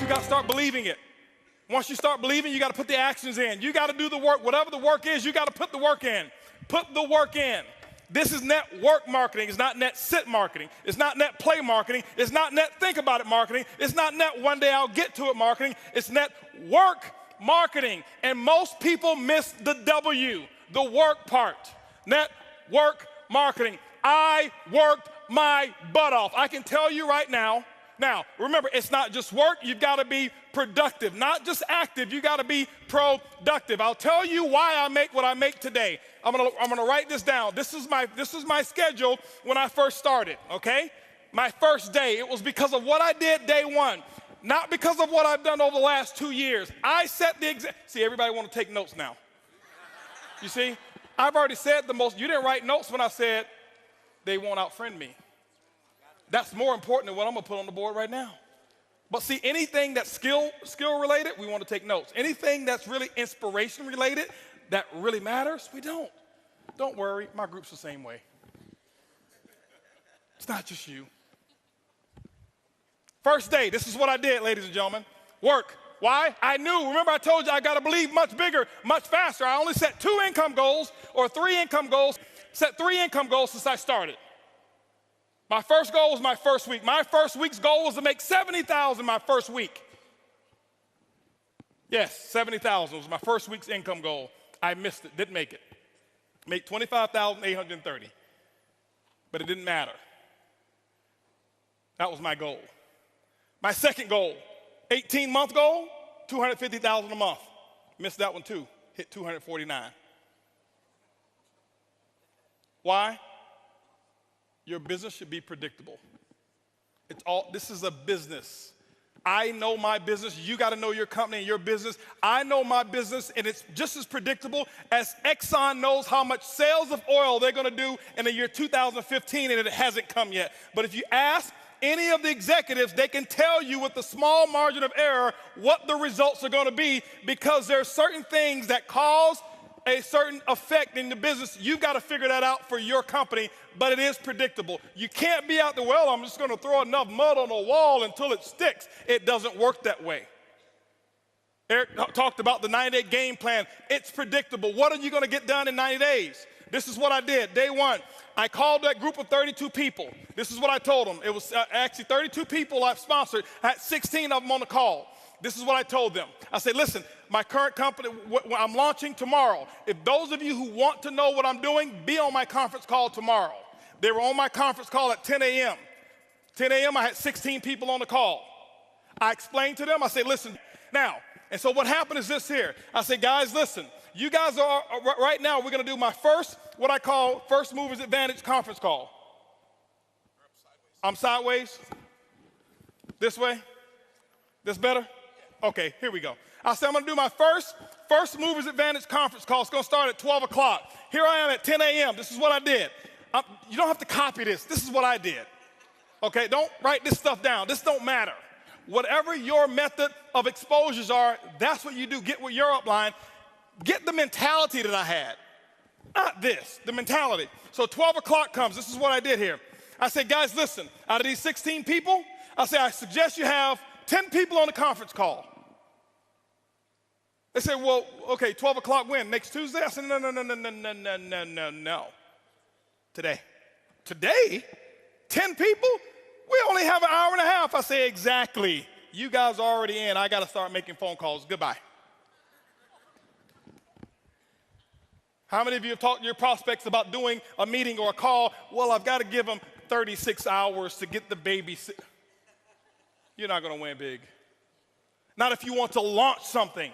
you got to start believing it. Once you start believing, you got to put the actions in. You got to do the work. Whatever the work is, you got to put the work in. Put the work in. This is network marketing. It's not net sit marketing. It's not net play marketing. It's not net think about it marketing. It's not net one day I'll get to it marketing. It's net work marketing. And most people miss the W, the work part. Network marketing. I worked my butt off. I can tell you right now. Now, remember, it's not just work. You've got to be productive, not just active. You got to be productive. I'll tell you why I make what I make today. I'm gonna write this down. This is my schedule when I first started, okay? My first day, it was because of what I did day one, not because of what I've done over the last 2 years. I set the example. See, everybody want to take notes now. You see, I've already said the most. You didn't write notes when I said they won't outfriend me. That's more important than what I'm gonna put on the board right now. But see, anything that's skill related, we want to take notes. Anything that's really inspiration related, that really matters, we don't. Don't worry, my group's the same way. It's not just you. First day, this is what I did, ladies and gentlemen. Work. Why? I knew, remember I told you I got to believe much bigger, much faster. I only set 2 income goals or 3 income goals, set 3 income goals since I started. My first goal was my first week. My first week's goal was to make $70,000 my first week. Yes, $70,000 was my first week's income goal. I missed it, didn't make it. Make $25,830, but it didn't matter. That was my goal. My second goal, 18-month goal, $250,000 a month. Missed that one too, hit $249. Why? Your business should be predictable. This is a business. I know my business. You got to know your company and your business. I know my business, and it's just as predictable as Exxon knows how much sales of oil they're going to do in the year 2015, and it hasn't come yet. But if you ask any of the executives, they can tell you with a small margin of error what the results are going to be, because there are certain things that cause a certain effect in the business. You've got to figure that out for your company, but it is predictable. You can't be out there, well, I'm just going to throw enough mud on the wall until it sticks. It doesn't work that way. Eric talked about the 90-day game plan. It's predictable. What are you going to get done in 90 days? This is what I did. Day one, I called that group of 32 people. This is what I told them. It was actually 32 people I've sponsored. I had 16 of them on the call. This is what I told them. I said, listen, my current company, I'm launching tomorrow. If those of you who want to know what I'm doing, be on my conference call tomorrow. They were on my conference call at 10 a.m. 10 a.m., I had 16 people on the call. I explained to them, I said, listen, now, and so what happened is this here. I said, guys, listen, you guys are, right now, we're going to do my first, what I call First Movers Advantage conference call. I'm sideways? This way? This better? Okay, here we go. I said I'm going to do my First Movers Advantage conference call. It's going to start at 12 o'clock. Here I am at 10 a.m. This is what I did. You don't have to copy this. This is what I did. Okay, don't write this stuff down. This don't matter. Whatever your method of exposures are, that's what you do. Get with your upline. Get the mentality that I had. Not this, the mentality. So 12 o'clock comes. This is what I did here. I said, guys, listen, out of these 16 people, I said, I suggest you have 10 people on the conference call. They said, well, okay, 12 o'clock when? Next Tuesday? I said, no. Today. Today? 10 people? We only have an hour and a half. I say, exactly. You guys are already in. I got to start making phone calls. Goodbye. How many of you have talked to your prospects about doing a meeting or a call? Well, I've got to give them 36 hours to get the baby. You're not going to win big. Not if you want to launch something.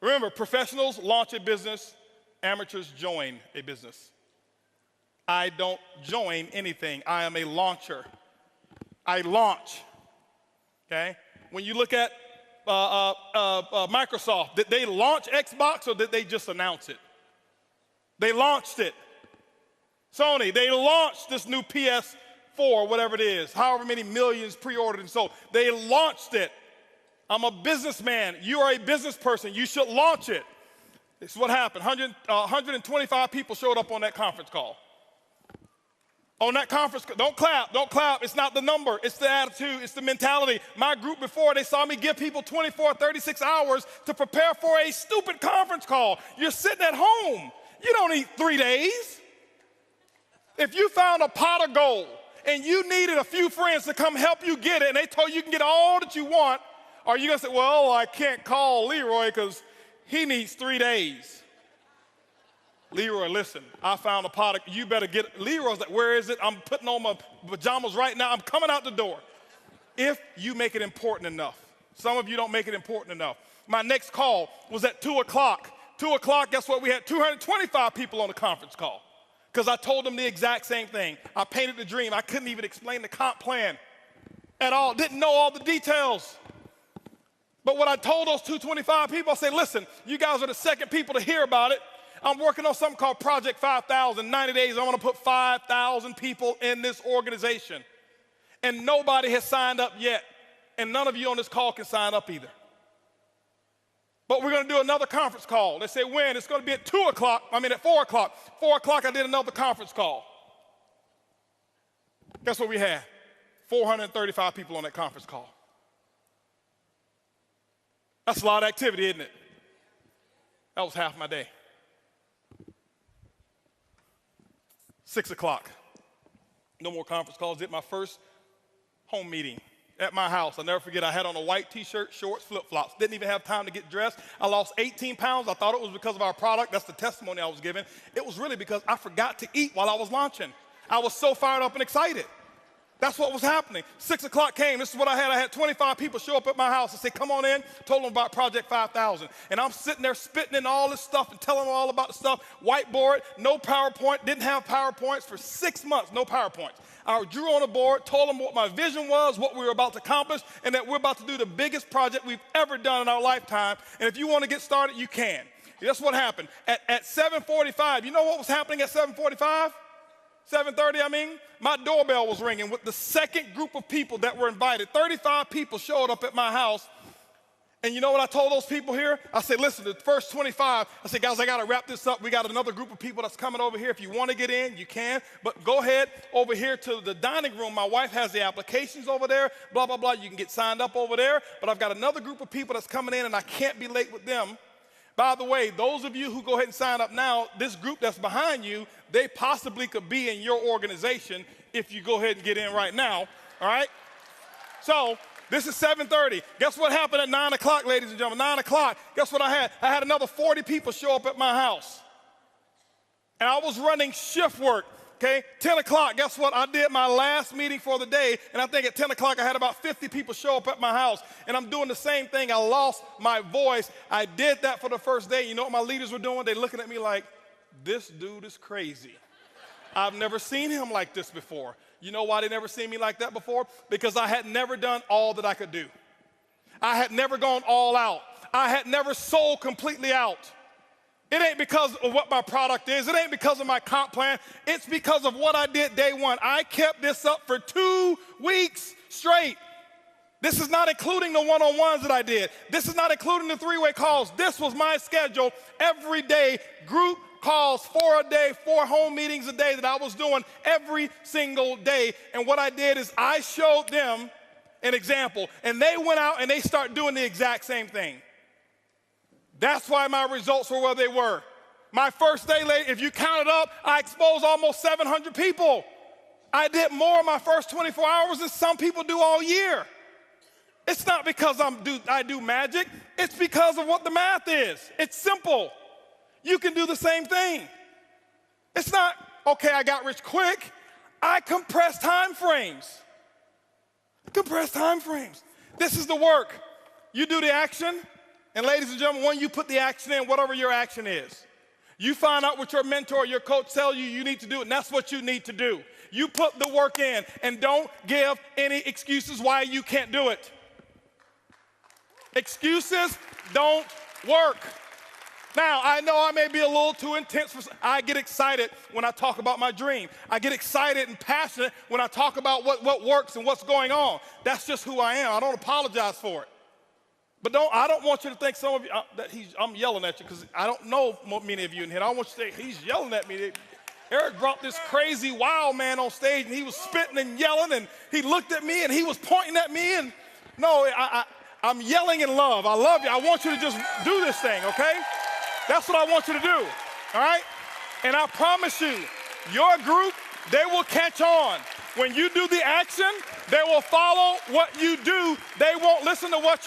Remember, professionals launch a business, amateurs join a business. I don't join anything. I am a launcher. I launch, okay? When you look at Microsoft, did they launch Xbox or did they just announce it? They launched it. Sony, they launched this new PS4, whatever it is, however many millions pre-ordered and sold. They launched it. I'm a businessman. You are a business person. You should launch it. This is what happened. 125 people showed up on that conference call. On that conference, don't clap, don't clap. It's not the number, it's the attitude, it's the mentality. My group before, they saw me give people 24, 36 hours to prepare for a stupid conference call. You're sitting at home. You don't need 3 days. If you found a pot of gold and you needed a few friends to come help you get it and they told you can get all that you want, are you gonna say, well, I can't call Leroy because he needs 3 days? Leroy, listen, I found a pot of, you better get, Leroy's like, where is it? I'm putting on my pajamas right now. I'm coming out the door. If you make it important enough. Some of you don't make it important enough. My next call was at 2 o'clock. 2 o'clock, guess what? We had 225 people on the conference call because I told them the exact same thing. I painted the dream. I couldn't even explain the comp plan at all. Didn't know all the details. But what I told those 225 people, I said, listen, you guys are the second people to hear about it. I'm working on something called Project 5,000. 90 days, I want to put 5,000 people in this organization. And nobody has signed up yet. And none of you on this call can sign up either. But we're going to do another conference call. They say when? It's going to be at 4 o'clock. 4 o'clock, I did another conference call. Guess what we had? 435 people on that conference call. That's a lot of activity, isn't it? That was half my day. 6 o'clock. No more conference calls. Did my first home meeting at my house. I'll never forget, I had on a white t-shirt, shorts, flip-flops. Didn't even have time to get dressed. I lost 18 pounds. I thought it was because of our product. That's the testimony I was giving. It was really because I forgot to eat while I was launching. I was so fired up and excited. That's what was happening. 6 o'clock came. This is what I had. I had 25 people show up at my house and say, come on in. Told them about Project 5,000. And I'm sitting there spitting in all this stuff and telling them all about the stuff. Whiteboard, no PowerPoint. Didn't have PowerPoints for 6 months. No PowerPoints. I drew on a board, told them what my vision was, what we were about to accomplish, and that we're about to do the biggest project we've ever done in our lifetime. And if you want to get started, you can. That's what happened. At 7:45, you know what was happening at 7:45? 7:30, my doorbell was ringing with the second group of people that were invited. 35 people showed up at my house. And you know what I told those people here? I said, listen, the first 25, I said, guys, I got to wrap this up. We got another group of people that's coming over here. If you want to get in, you can. But go ahead over here to the dining room. My wife has the applications over there, blah, blah, blah. You can get signed up over there. But I've got another group of people that's coming in, and I can't be late with them. By the way, those of you who go ahead and sign up now, this group that's behind you, they possibly could be in your organization if you go ahead and get in right now, all right? So this is 7:30. Guess what happened at 9 o'clock, ladies and gentlemen? 9 o'clock, guess what I had? I had another 40 people show up at my house. And I was running shift work, okay? 10 o'clock, guess what? I did my last meeting for the day, and I think at 10 o'clock I had about 50 people show up at my house. And I'm doing the same thing. I lost my voice. I did that for the first day. You know what my leaders were doing? They're looking at me like, this dude is crazy. I've never seen him like this before. You know why they never seen me like that before? Because I had never done all that I could do. I had never gone all out. I had never sold completely out. It ain't because of what my product is. It ain't because of my comp plan. It's because of what I did day one. I kept this up for 2 weeks straight. This is not including the one-on-ones that I did. This is not including the three-way calls. This was my schedule every day, group calls, 4 a day, 4 home meetings a day that I was doing every single day. And what I did is I showed them an example, and they went out and they started doing the exact same thing. That's why my results were where they were. My first day, if you count it up, I exposed almost 700 people. I did more in my first 24 hours than some people do all year. It's not because I do magic. It's because of what the math is. It's simple. You can do the same thing. It's not, okay, I got rich quick. I compress time frames. Compress time frames. This is the work. You do the action, and ladies and gentlemen, when you put the action in, whatever your action is, you find out what your mentor or your coach tells you need to do, and that's what you need to do. You put the work in, and don't give any excuses why you can't do it. Excuses don't work. Now, I know I may be a little too intense. I get excited when I talk about my dream. I get excited and passionate when I talk about what works and what's going on. That's just who I am. I don't apologize for it. But I don't want you to think some of you, I'm yelling at you because I don't know many of you in here. I don't want you to think he's yelling at me. Eric brought this crazy wild man on stage, and he was spitting and yelling, and he looked at me, and he was pointing at me, and no, I'm yelling in love. I love you. I want you to just do this thing, okay? That's what I want you to do, all right? And I promise you, your group, they will catch on. When you do the action, they will follow what you do. They won't listen to what